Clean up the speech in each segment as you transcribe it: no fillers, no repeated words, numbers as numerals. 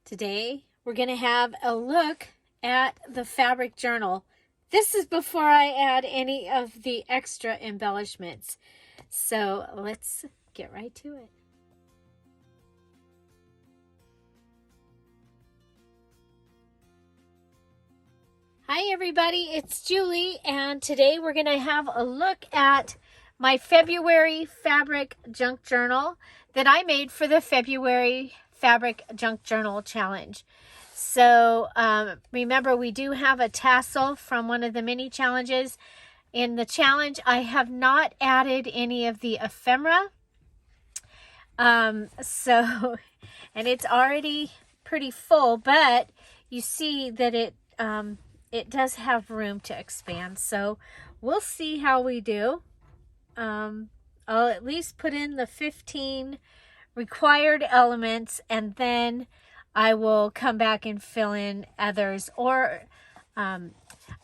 Today, we're going to have a look at the fabric journal. This is before I add any of the extra embellishments. So let's get right to it. Hi everybody, it's Julie, and today we're going to have a look at my February fabric junk journal that I made for the February fabric junk journal challenge. So remember, we do have a tassel from one of the mini challenges. In the challenge, I have not added any of the ephemera. And it's already pretty full, but you see that it does have room to expand. So we'll see how we do. I'll at least put in the 15 required elements, and then I will come back and fill in others. Or I'm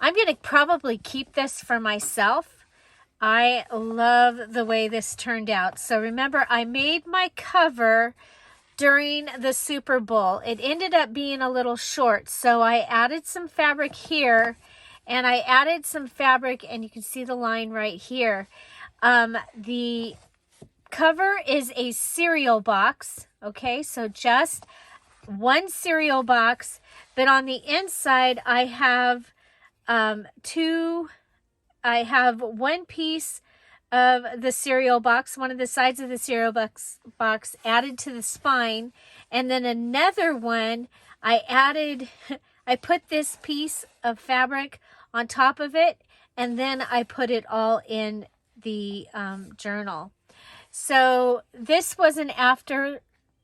going to probably keep this for myself. I love the way this turned out. So remember, I made my cover during the Super Bowl. It ended up being a little short, so I added some fabric here, and I added some fabric, and you can see the line right here. The cover is a cereal box, okay? So just one cereal box, but on the inside I have one piece of the cereal box, one of the sides of the cereal box added to the spine, and then another one I put this piece of fabric on top of it, and then I put it all in the journal. So this was an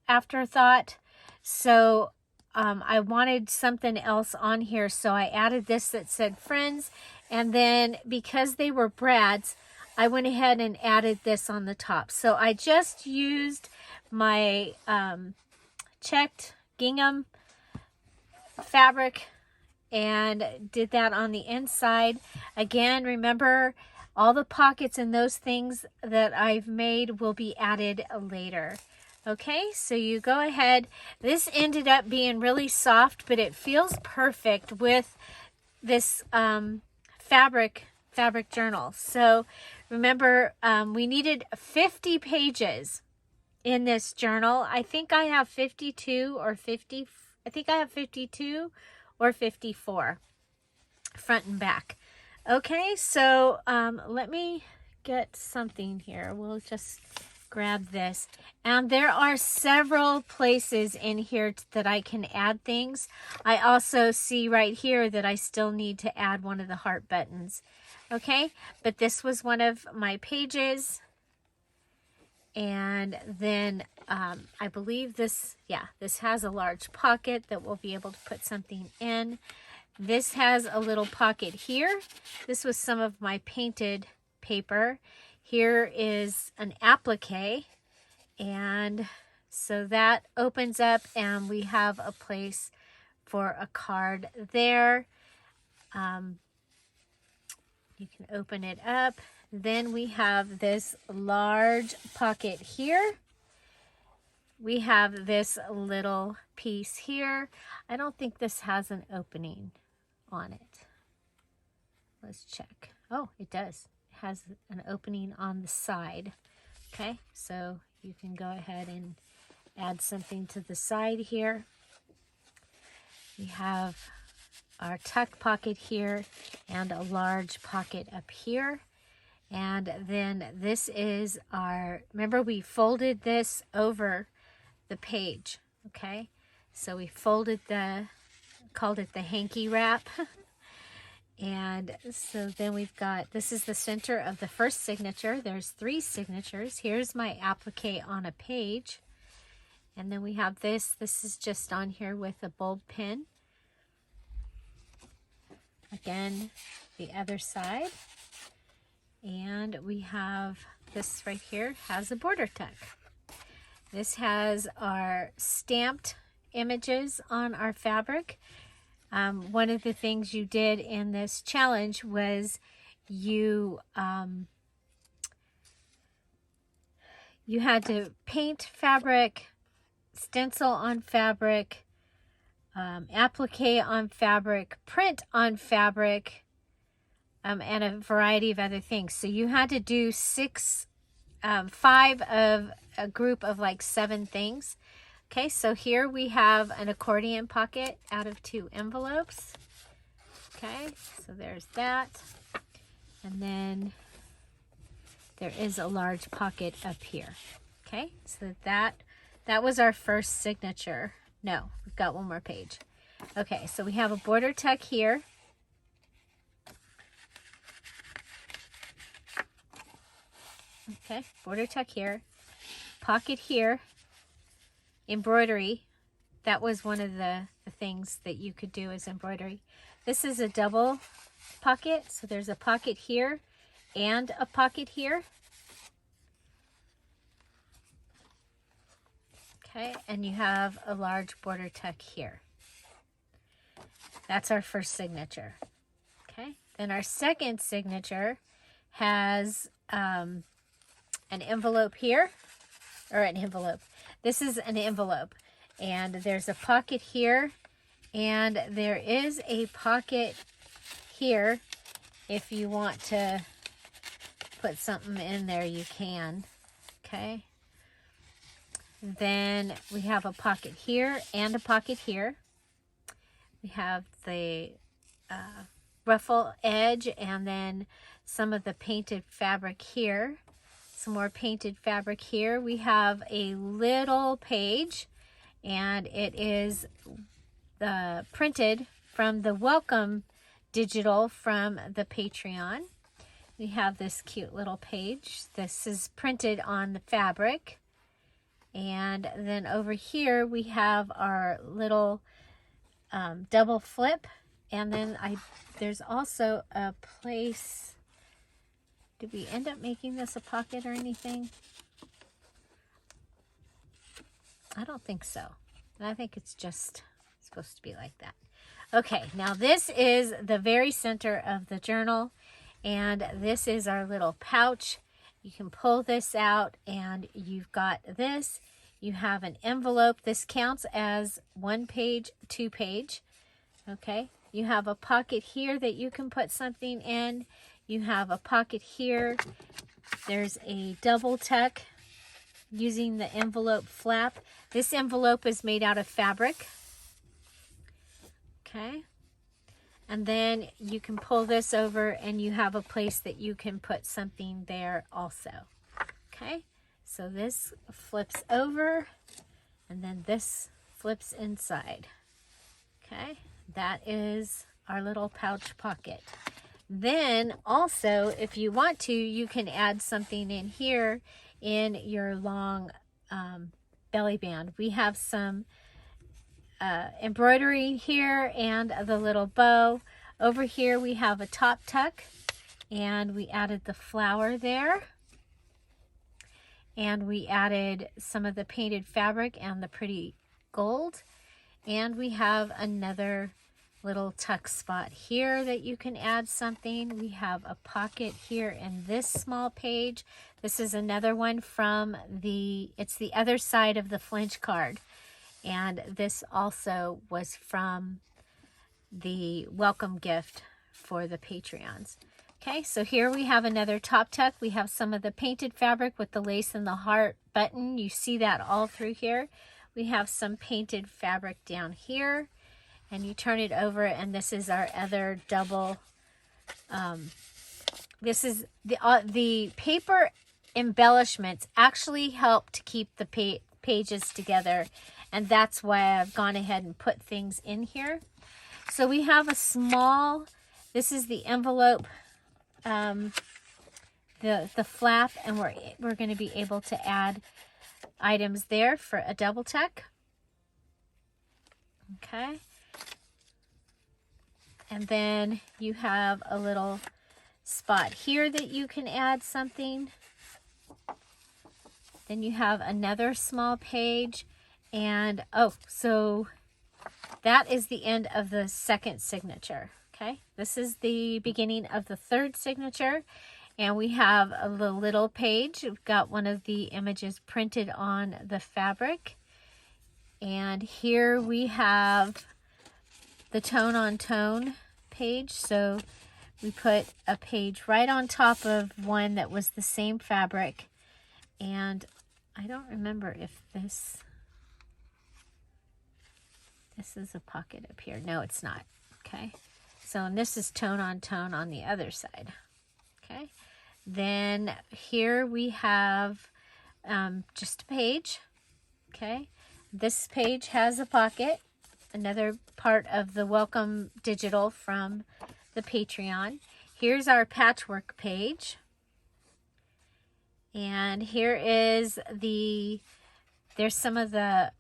afterthought. So I wanted something else on here, so I added this that said friends, and then because they were brads, I went ahead and added this on the top. So I just used my checked gingham fabric and did that on the inside. Again, remember, all the pockets and those things that I've made will be added later. Okay, so you go ahead. This ended up being really soft, but it feels perfect with this fabric journal. So remember, we needed 50 pages in this journal. I think I have 52 or 50. I think I have 52 or 54 front and back. Okay, so let me get something here. We'll just grab this. And there are several places in here that I can add things. I also see right here that I still need to add one of the heart buttons. Okay, but this was one of my pages. And then I believe this has a large pocket that we'll be able to put something in. This has a little pocket here. This was some of my painted paper. Here is an applique, and so that opens up, and we have a place for a card there. You can open it up. Then we have this large pocket here. We have this little piece here. I don't think this has an opening on it. Let's check. Oh, it does. It has an opening on the side. Okay, so you can go ahead and add something to the side here. We have our tuck pocket here and a large pocket up here. And then this is our, remember we folded this over the page, okay? So we folded called it the hanky wrap. And so then we've got, this is the center of the first signature. There's 3 signatures. Here's my applique on a page. And then we have this. This is just on here with a bulb pin. Again, the other side. And we have this right here, has a border tuck. This has our stamped images on our fabric. One of the things you did in this challenge was you had to paint fabric, stencil on fabric, applique on fabric, print on fabric, and a variety of other things. So you had to do 5 of a group of like 7 things. Okay, so here we have an accordion pocket out of 2 envelopes. Okay, so there's that. And then there is a large pocket up here. Okay, so that was our first signature. No, we've got one more page. Okay, so we have a border tuck here. Okay, border tuck here. Pocket here. Embroidery. That was one of the things that you could do as embroidery. This is a double pocket, so there's a pocket here and a pocket here. Okay, and you have a large border tuck here. That's our first signature. Okay, then our second signature has an envelope here, or an envelope. This is an envelope, and there's a pocket here, and there is a pocket here. If you want to put something in there, you can. Okay. Then we have a pocket here and a pocket here. We have the ruffle edge and then some of the painted fabric here. Some more painted fabric here. We have a little page, and it is printed from the welcome digital from the Patreon. We have this cute little page. This is printed on the fabric. And then over here we have our little double flip, and then there's also a place. Did we end up making this a pocket or anything? I don't think so. I think it's just supposed to be like that. Okay, now this is the very center of the journal, and this is our little pouch. You can pull this out, and you've got this. You have an envelope. This counts as 1 page, 2 page. Okay, you have a pocket here that you can put something in. You have a pocket here. There's a double tuck using the envelope flap. This envelope is made out of fabric. Okay. And then you can pull this over and you have a place that you can put something there also. Okay. So this flips over and then this flips inside. Okay. That is our little pouch pocket. Then also, if you want to, you can add something in here in your long belly band. We have some embroidery here and the little bow. Over here we have a top tuck, and we added the flower there. And we added some of the painted fabric and the pretty gold. And we have another little tuck spot here that you can add something. We have a pocket here in this small page. This is another one from it's the other side of the flinch card. And this also was from the welcome gift for the Patreons. Okay, so here we have another top tuck. We have some of the painted fabric with the lace and the heart button. You see that all through here. We have some painted fabric down here. And you turn it over, and this is our other double. This is the paper embellishments actually help to keep the pages together, and that's why I've gone ahead and put things in here. So we have a small. This is the envelope, the flap, and we're going to be able to add items there for a double tuck. Okay. And then you have a little spot here that you can add something. Then you have another small page. And, so that is the end of the second signature. Okay, this is the beginning of the third signature. And we have a little page. We've got one of the images printed on the fabric. And here we have the tone on tone page. So we put a page right on top of one that was the same fabric. And I don't remember if this is a pocket up here. No, it's not. Okay. So, and this is tone on the other side. Okay. Then here we have just a page. Okay. This page has a pocket. Another part of the welcome digital from the Patreon. Here's our patchwork page. And here is there's some of the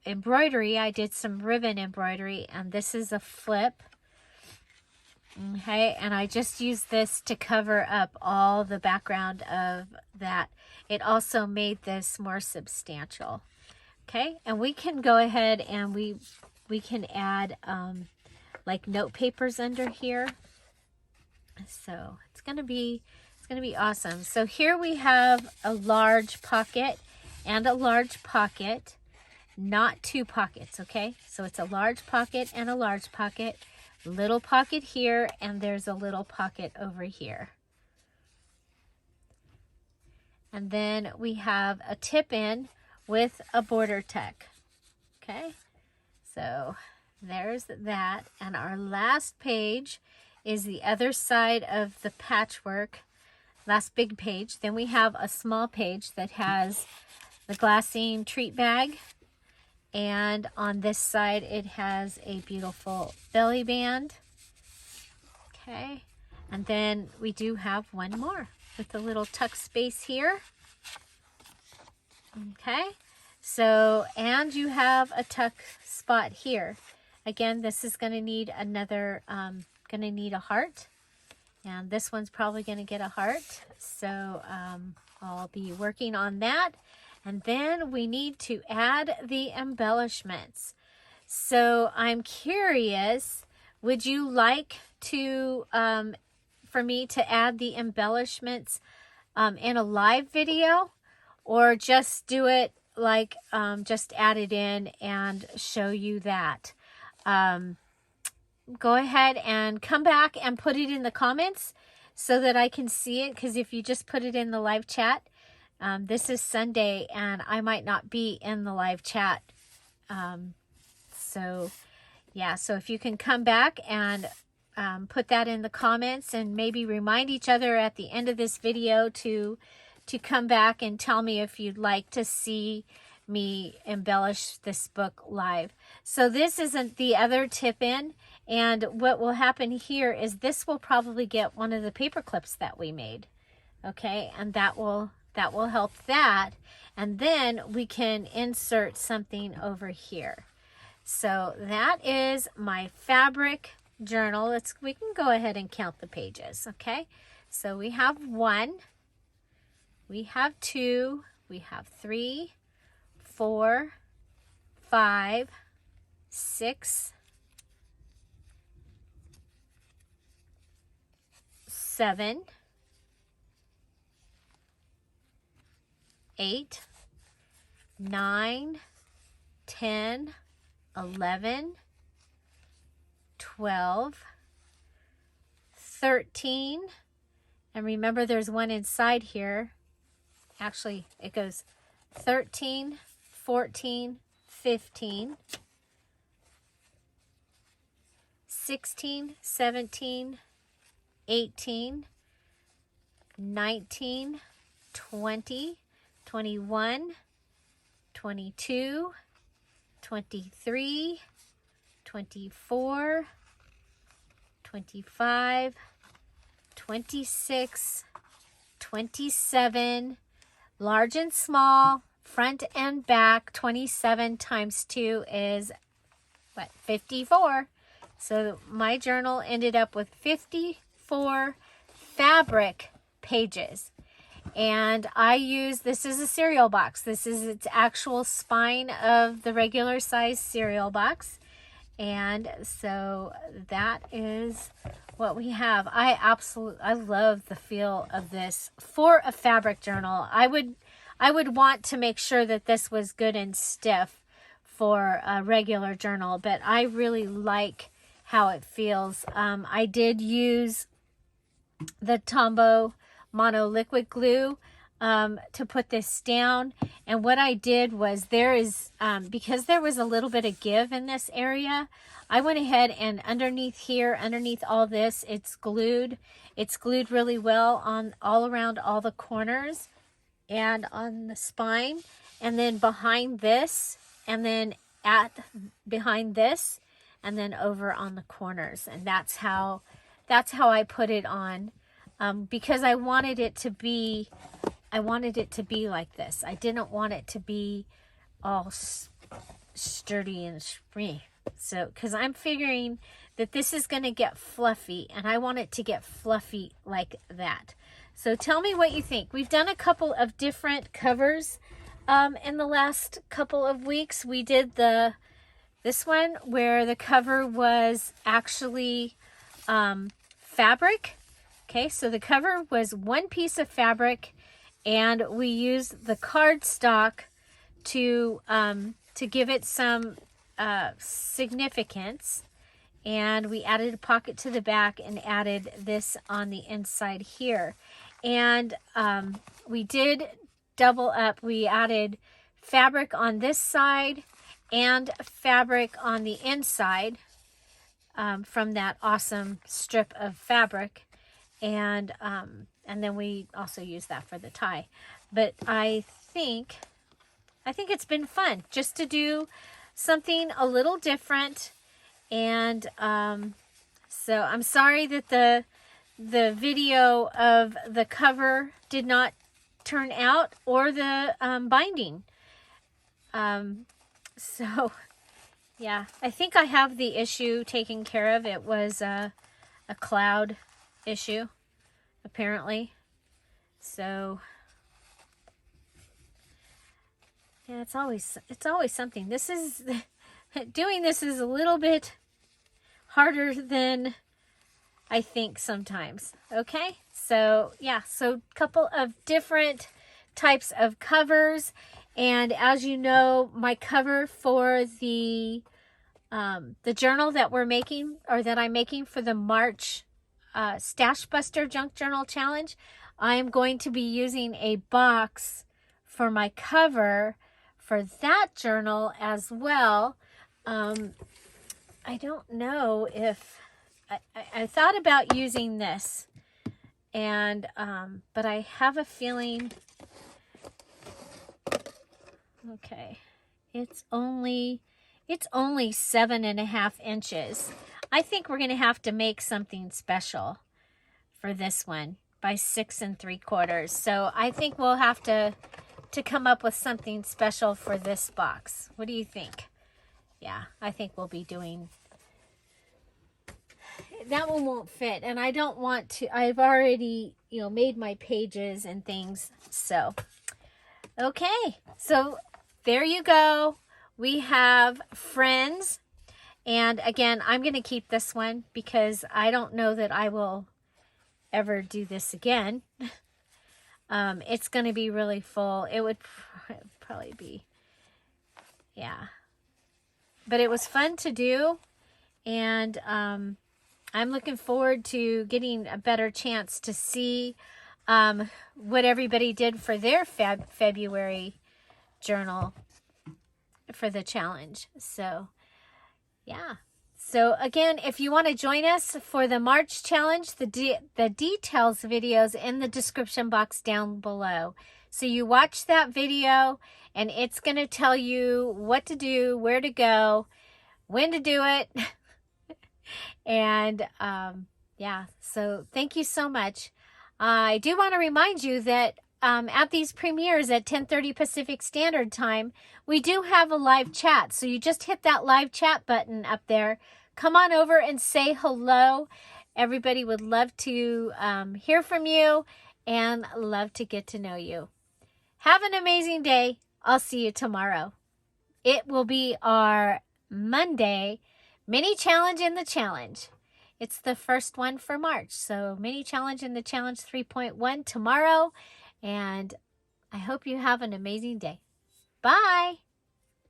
embroidery. I did some ribbon embroidery, and this is a flip. Okay, and I just used this to cover up all the background of that. It also made this more substantial. Okay, and we can go ahead and we can add like note papers under here. So it's gonna be awesome. So here we have a large pocket and a large pocket, not two pockets. Okay, so it's a large pocket and a large pocket, little pocket here, and there's a little pocket over here. And then we have a tip in with a border tuck. Okay, so there's that. And our last page is the other side of the patchwork, last big page. Then we have a small page that has the glassine treat bag. And on this side, it has a beautiful belly band. Okay, and then we do have one more with a little tuck space here. Okay, so, and you have a tuck spot here. Again, this is going to need another, going to need a heart. And this one's probably going to get a heart. So I'll be working on that. And then we need to add the embellishments. So I'm curious, would you like to, for me to add the embellishments in a live video, or just do it like, just add it in and show you that? Go ahead and come back and put it in the comments so that I can see it. Because if you just put it in the live chat, this is Sunday and I might not be in the live chat. So yeah, so if you can come back and put that in the comments, and maybe remind each other at the end of this video to come back and tell me if you'd like to see me embellish this book live. So this isn't the other tip in, and what will happen here is this will probably get one of the paper clips that we made. Okay, and that will help that, and then we can insert something over here. So that is my fabric journal. We can go ahead and count the pages. Okay, so we have 1, we have 2, we have 3, 4, 5, 6, 7, 8, 9, 10, 11, 12, 13, and remember there's one inside here. Actually, it goes 13, 14, 15, 16, 17, 18, 19, 20, 21, 22, 23, 24, 25, 26, 27, large and small, front and back. 27 times 2 is what? 54. So my journal ended up with 54 fabric pages. And I use, this is a cereal box. This is its actual spine of the regular size cereal box. And so that is what we have. I love the feel of this for a fabric journal. I would want to make sure that this was good and stiff for a regular journal, but I really like how it feels. I did use the Tombow Mono Liquid Glue to put this down. And what I did was because there was a little bit of give in this area, I went ahead and underneath here, underneath all this, it's glued. It's glued really well on all around all the corners and on the spine. And then behind this, and then behind this, and then over on the corners. And that's how I put it on, because I wanted it to be like this. I didn't want it to be all sturdy and free. So, because I'm figuring that this is going to get fluffy, and I want it to get fluffy like that. So tell me what you think. We've done a couple of different covers in the last couple of weeks. We did this one where the cover was actually fabric. Okay, so the cover was one piece of fabric, and we used the cardstock to give it some significance. And we added a pocket to the back and added this on the inside here. And we did double up. We added fabric on this side and fabric on the inside from that awesome strip of fabric. And then we also use that for the tie. But I think it's been fun just to do something a little different. And so I'm sorry that the video of the cover did not turn out, or the binding. So yeah, I think I have the issue taken care of. It was a cloud issue, apparently. So yeah, it's always something. This is doing this is a little bit harder than I think sometimes. Okay, so yeah, so couple of different types of covers. And as you know, my cover for the journal that we're making, or that I'm making for the March Stashbuster Junk Journal Challenge, I'm going to be using a box for my cover for that journal as well. I don't know if I thought about using this, and but I have a feeling. Okay, it's only 7.5 inches. I think we're gonna have to make something special for this one by 6 3/4. So I think we'll have to come up with something special for this box. What do you think? Yeah, I think we'll be doing that. One won't fit, and I don't want to. I've already, made my pages and things. So okay, so there you go. We have Friends, and again, I'm going to keep this one because I don't know that I will ever do this again. It's going to be really full. It would probably be, yeah. But it was fun to do, and I'm looking forward to getting a better chance to see what everybody did for their February journal for the challenge. So, yeah. So again, if you want to join us for the March challenge, the details videos in the description box down below. So you watch that video, and it's going to tell you what to do, where to go, when to do it. And yeah, so thank you so much. I do want to remind you that at these premieres at 10:30 Pacific Standard Time, we do have a live chat. So you just hit that live chat button up there. Come on over and say hello. Everybody would love to hear from you and love to get to know you. Have an amazing day. I'll see you tomorrow. It will be our Monday mini challenge in the challenge. It's the first one for March. So mini challenge in the challenge 3.1 tomorrow. And I hope you have an amazing day. Bye.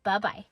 Bye-bye.